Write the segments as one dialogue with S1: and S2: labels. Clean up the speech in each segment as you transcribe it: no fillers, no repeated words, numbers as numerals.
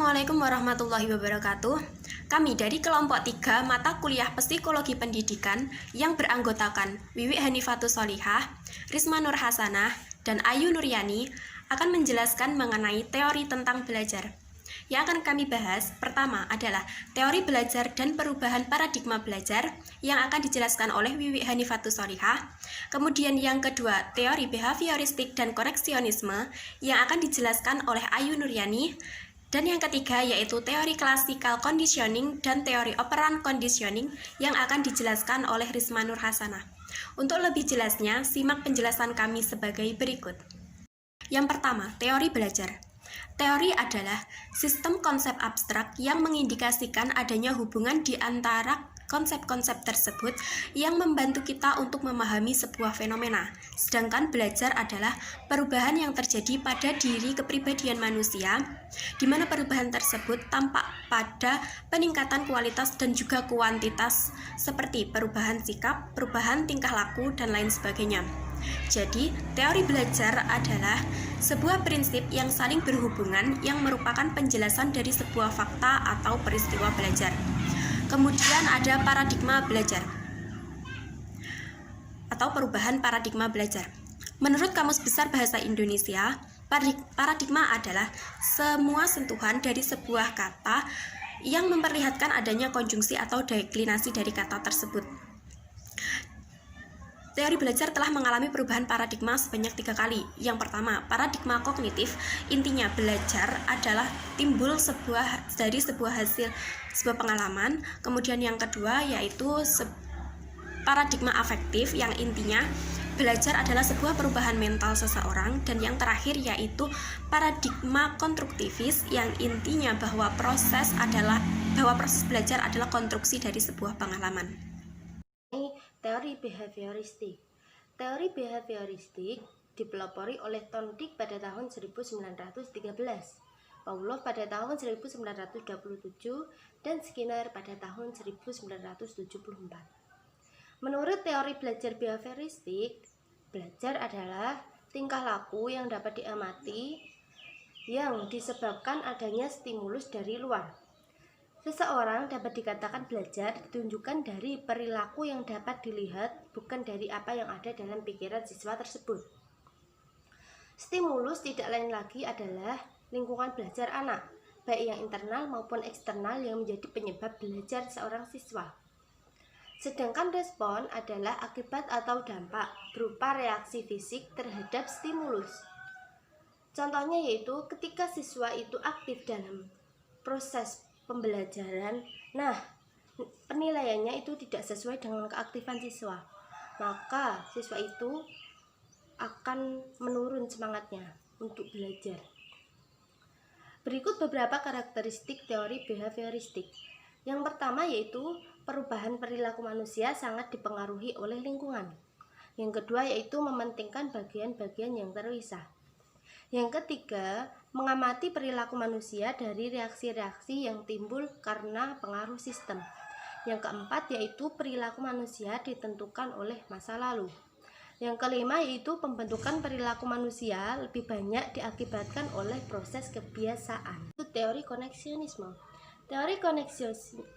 S1: Assalamualaikum warahmatullahi wabarakatuh. Kami dari kelompok 3 mata kuliah Psikologi Pendidikan yang beranggotakan Wiwi Hanifatus Solihah, Risma Nur Hasanah, dan Ayu Nuryani akan menjelaskan mengenai teori tentang belajar. Yang akan kami bahas pertama adalah teori belajar dan perubahan paradigma belajar yang akan dijelaskan oleh Wiwi Hanifatus Solihah. Kemudian yang kedua, teori behavioristik dan koneksionisme yang akan dijelaskan oleh Ayu Nuryani. Dan yang ketiga yaitu teori classical conditioning dan teori operant conditioning yang akan dijelaskan oleh Risma Nur Hasanah. Untuk lebih jelasnya, simak penjelasan kami sebagai berikut. Yang pertama, teori belajar. Teori adalah sistem konsep abstrak yang mengindikasikan adanya hubungan di antara konsep-konsep tersebut yang membantu kita untuk memahami sebuah fenomena. Sedangkan belajar adalah perubahan yang terjadi pada diri kepribadian manusia, di mana perubahan tersebut tampak pada peningkatan kualitas dan juga kuantitas, seperti perubahan sikap, perubahan tingkah laku, dan lain sebagainya. Jadi, teori belajar adalah sebuah prinsip yang saling berhubungan yang merupakan penjelasan dari sebuah fakta atau peristiwa belajar. Kemudian ada paradigma belajar atau perubahan paradigma belajar. Menurut Kamus Besar Bahasa Indonesia, paradigma adalah semua sentuhan dari sebuah kata yang memperlihatkan adanya konjungsi atau deklinasi dari kata tersebut. Teori belajar telah mengalami perubahan paradigma sebanyak 3 kali. Yang pertama, paradigma kognitif. Intinya belajar adalah timbul dari sebuah hasil sebuah pengalaman. Kemudian yang kedua yaitu paradigma afektif, yang intinya belajar adalah sebuah perubahan mental seseorang. Dan yang terakhir yaitu paradigma konstruktivis, yang intinya bahwa proses belajar adalah konstruksi dari sebuah pengalaman.
S2: Teori behavioristik. Teori behavioristik dipelopori oleh Thorndike pada tahun 1913, Pavlov pada tahun 1927, dan Skinner pada tahun 1974. Menurut teori belajar behavioristik, belajar adalah tingkah laku yang dapat diamati yang disebabkan adanya stimulus dari luar. Seseorang dapat dikatakan belajar ditunjukkan dari perilaku yang dapat dilihat, bukan dari apa yang ada dalam pikiran siswa tersebut. Stimulus tidak lain lagi adalah lingkungan belajar anak, baik yang internal maupun eksternal, yang menjadi penyebab belajar seorang siswa. Sedangkan respon adalah akibat atau dampak berupa reaksi fisik terhadap stimulus. Contohnya yaitu ketika siswa itu aktif dalam proses pembelajaran, penilaiannya itu tidak sesuai dengan keaktifan siswa, maka siswa itu akan menurun semangatnya untuk belajar. Berikut beberapa karakteristik teori behavioristik. Yang pertama yaitu perubahan perilaku manusia sangat dipengaruhi oleh lingkungan. Yang kedua yaitu mementingkan bagian-bagian yang terpisah. Yang ketiga, mengamati perilaku manusia dari reaksi-reaksi yang timbul karena pengaruh sistem. Yang keempat yaitu perilaku manusia ditentukan oleh masa lalu. Yang kelima yaitu pembentukan perilaku manusia lebih banyak diakibatkan oleh proses kebiasaan. Itu teori koneksionisme. Teori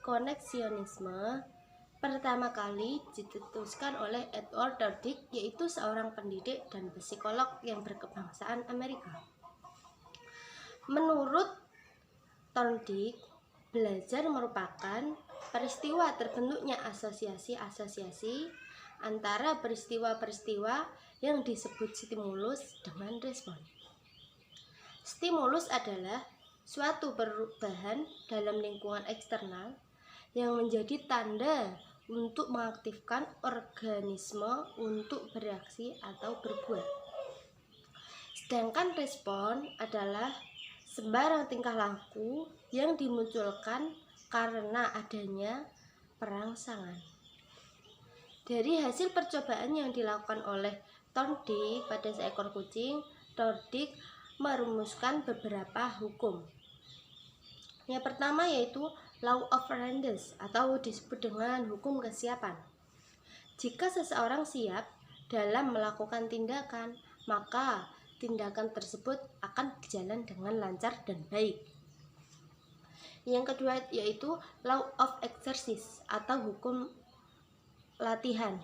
S2: koneksionisme pertama kali dicetuskan oleh Edward Thorndike, yaitu seorang pendidik dan psikolog yang berkebangsaan Amerika. Menurut Thorndike, belajar merupakan peristiwa terbentuknya asosiasi-asosiasi antara peristiwa-peristiwa yang disebut stimulus dengan respon. Stimulus adalah suatu perubahan dalam lingkungan eksternal yang menjadi tanda untuk mengaktifkan organisme untuk bereaksi atau berbuat. Sedangkan respon adalah sembarang tingkah laku yang dimunculkan karena adanya perangsangan. Dari hasil percobaan yang dilakukan oleh Thorndike pada seekor kucing, Thorndike merumuskan beberapa hukum. Yang pertama yaitu Law of Readiness atau disebut dengan hukum kesiapan. Jika seseorang siap dalam melakukan tindakan, maka tindakan tersebut akan berjalan dengan lancar dan baik. Yang kedua yaitu law of exercise atau hukum latihan.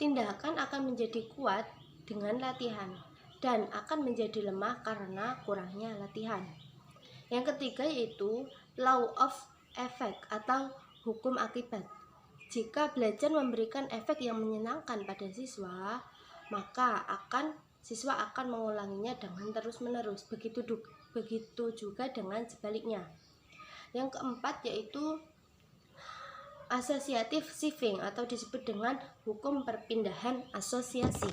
S2: Tindakan akan menjadi kuat dengan latihan dan akan menjadi lemah karena kurangnya latihan. Yang ketiga yaitu law of effect atau hukum akibat. Jika belajar memberikan efek yang menyenangkan pada siswa, maka siswa akan mengulanginya dengan terus-menerus. Begitu juga dengan sebaliknya. Yang keempat yaitu associative shifting atau disebut dengan hukum perpindahan asosiasi.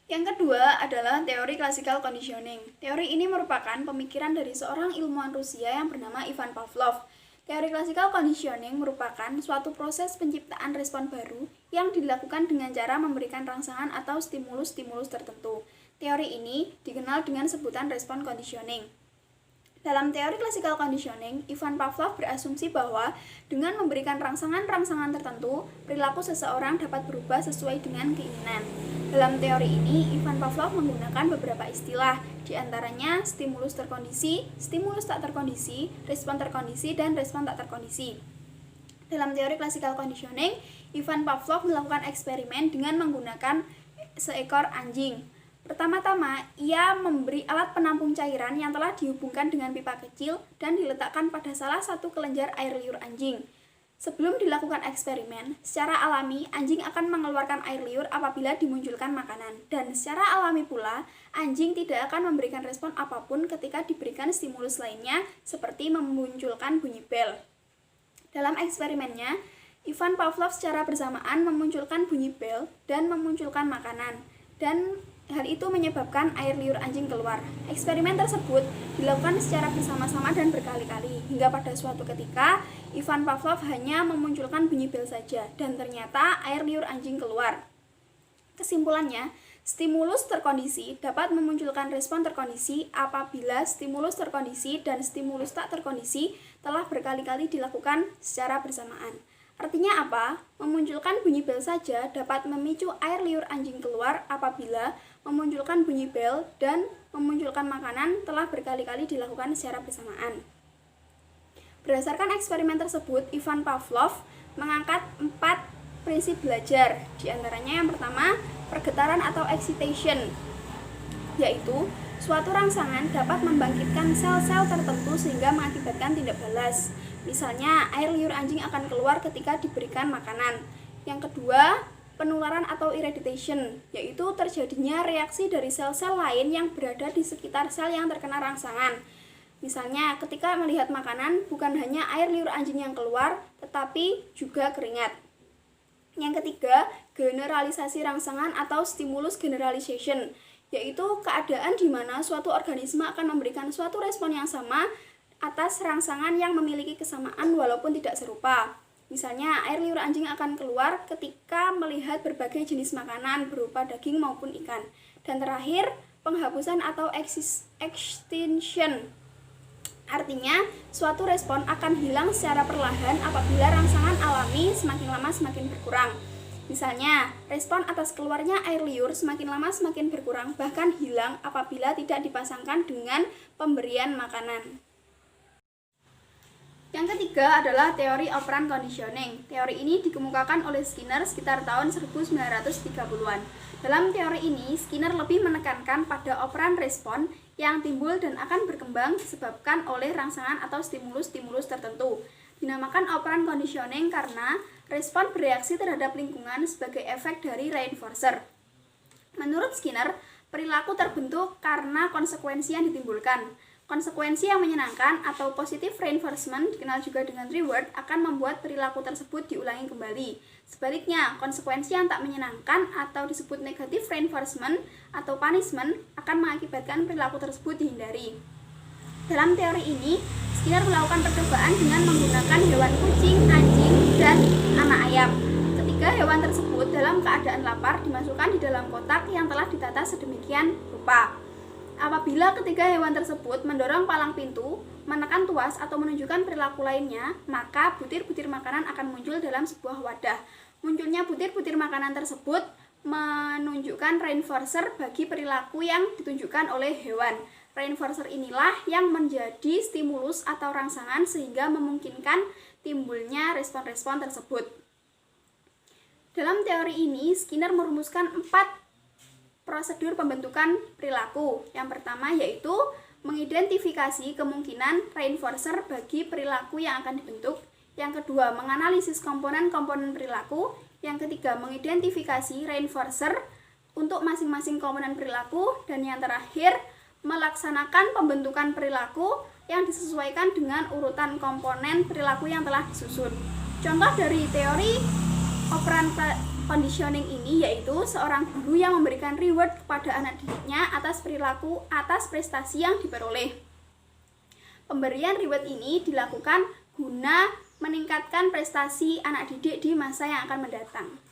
S3: Yang kedua adalah teori classical conditioning. Teori ini merupakan pemikiran dari seorang ilmuwan Rusia yang bernama Ivan Pavlov. Teori classical conditioning merupakan suatu proses penciptaan respon baru yang dilakukan dengan cara memberikan rangsangan atau stimulus-stimulus tertentu. Teori ini dikenal dengan sebutan respon conditioning. Dalam teori classical conditioning, Ivan Pavlov berasumsi bahwa dengan memberikan rangsangan-rangsangan tertentu, perilaku seseorang dapat berubah sesuai dengan keinginan. Dalam teori ini, Ivan Pavlov menggunakan beberapa istilah, di antaranya stimulus terkondisi, stimulus tak terkondisi, respon terkondisi, dan respon tak terkondisi. Dalam teori classical conditioning, Ivan Pavlov melakukan eksperimen dengan menggunakan seekor anjing. Pertama-tama, ia memberi alat penampung cairan yang telah dihubungkan dengan pipa kecil dan diletakkan pada salah satu kelenjar air liur anjing. Sebelum dilakukan eksperimen, secara alami anjing akan mengeluarkan air liur apabila dimunculkan makanan. Dan secara alami pula, anjing tidak akan memberikan respon apapun ketika diberikan stimulus lainnya seperti memunculkan bunyi bel. Dalam eksperimennya, Ivan Pavlov secara bersamaan memunculkan bunyi bel dan memunculkan makanan. Dan hal itu menyebabkan air liur anjing keluar. Eksperimen tersebut dilakukan secara bersama-sama dan berkali-kali, hingga pada suatu ketika, Ivan Pavlov hanya memunculkan bunyi bel saja, dan ternyata air liur anjing keluar. Kesimpulannya, stimulus terkondisi dapat memunculkan respon terkondisi apabila stimulus terkondisi dan stimulus tak terkondisi telah berkali-kali dilakukan secara bersamaan. Artinya apa? Memunculkan bunyi bel saja dapat memicu air liur anjing keluar apabila memunculkan bunyi bel dan memunculkan makanan telah berkali-kali dilakukan secara bersamaan. Berdasarkan eksperimen tersebut, Ivan Pavlov mengangkat 4 prinsip belajar. Di antaranya yang pertama, pergetaran atau excitation, yaitu suatu rangsangan dapat membangkitkan sel-sel tertentu sehingga mengakibatkan tindak balas. Misalnya, air liur anjing akan keluar ketika diberikan makanan. Yang kedua, penularan atau irradiation, yaitu terjadinya reaksi dari sel-sel lain yang berada di sekitar sel yang terkena rangsangan. Misalnya, ketika melihat makanan, bukan hanya air liur anjing yang keluar, tetapi juga keringat. Yang ketiga, generalisasi rangsangan atau stimulus generalization, yaitu keadaan di mana suatu organisme akan memberikan suatu respon yang sama atas rangsangan yang memiliki kesamaan walaupun tidak serupa. Misalnya, air liur anjing akan keluar ketika melihat berbagai jenis makanan berupa daging maupun ikan. Dan terakhir, penghapusan atau extinction. Artinya, suatu respon akan hilang secara perlahan apabila rangsangan alami semakin lama semakin berkurang. Misalnya, respon atas keluarnya air liur semakin lama semakin berkurang, bahkan hilang apabila tidak dipasangkan dengan pemberian makanan. Yang ketiga adalah teori operant conditioning. Teori ini dikemukakan oleh Skinner sekitar tahun 1930-an. Dalam teori ini, Skinner lebih menekankan pada operan respon yang timbul dan akan berkembang disebabkan oleh rangsangan atau stimulus-stimulus tertentu. Dinamakan operant conditioning karena respon bereaksi terhadap lingkungan sebagai efek dari reinforcer. Menurut Skinner, perilaku terbentuk karena konsekuensi yang ditimbulkan. Konsekuensi yang menyenangkan atau positive reinforcement, dikenal juga dengan reward, akan membuat perilaku tersebut diulangi kembali. Sebaliknya, konsekuensi yang tak menyenangkan atau disebut negative reinforcement atau punishment akan mengakibatkan perilaku tersebut dihindari. Dalam teori ini, Skinner melakukan percobaan dengan menggunakan hewan kucing, anjing, dan anak ayam. Ketiga hewan tersebut dalam keadaan lapar dimasukkan di dalam kotak yang telah ditata sedemikian rupa. Apabila ketiga hewan tersebut mendorong palang pintu, menekan tuas atau menunjukkan perilaku lainnya, maka butir-butir makanan akan muncul dalam sebuah wadah. Munculnya butir-butir makanan tersebut menunjukkan reinforcer bagi perilaku yang ditunjukkan oleh hewan. Reinforcer inilah yang menjadi stimulus atau rangsangan sehingga memungkinkan timbulnya respon-respon tersebut. Dalam teori ini, Skinner merumuskan 4 prosedur pembentukan perilaku. Yang pertama yaitu mengidentifikasi kemungkinan reinforcer bagi perilaku yang akan dibentuk. Yang kedua, menganalisis komponen-komponen perilaku. Yang ketiga, mengidentifikasi reinforcer untuk masing-masing komponen perilaku. Dan yang terakhir, melaksanakan pembentukan perilaku yang disesuaikan dengan urutan komponen perilaku yang telah disusun. Contoh dari teori operant conditioning ini yaitu seorang guru yang memberikan reward kepada anak didiknya atas perilaku atas prestasi yang diperoleh. Pemberian reward ini dilakukan guna meningkatkan prestasi anak didik di masa yang akan mendatang.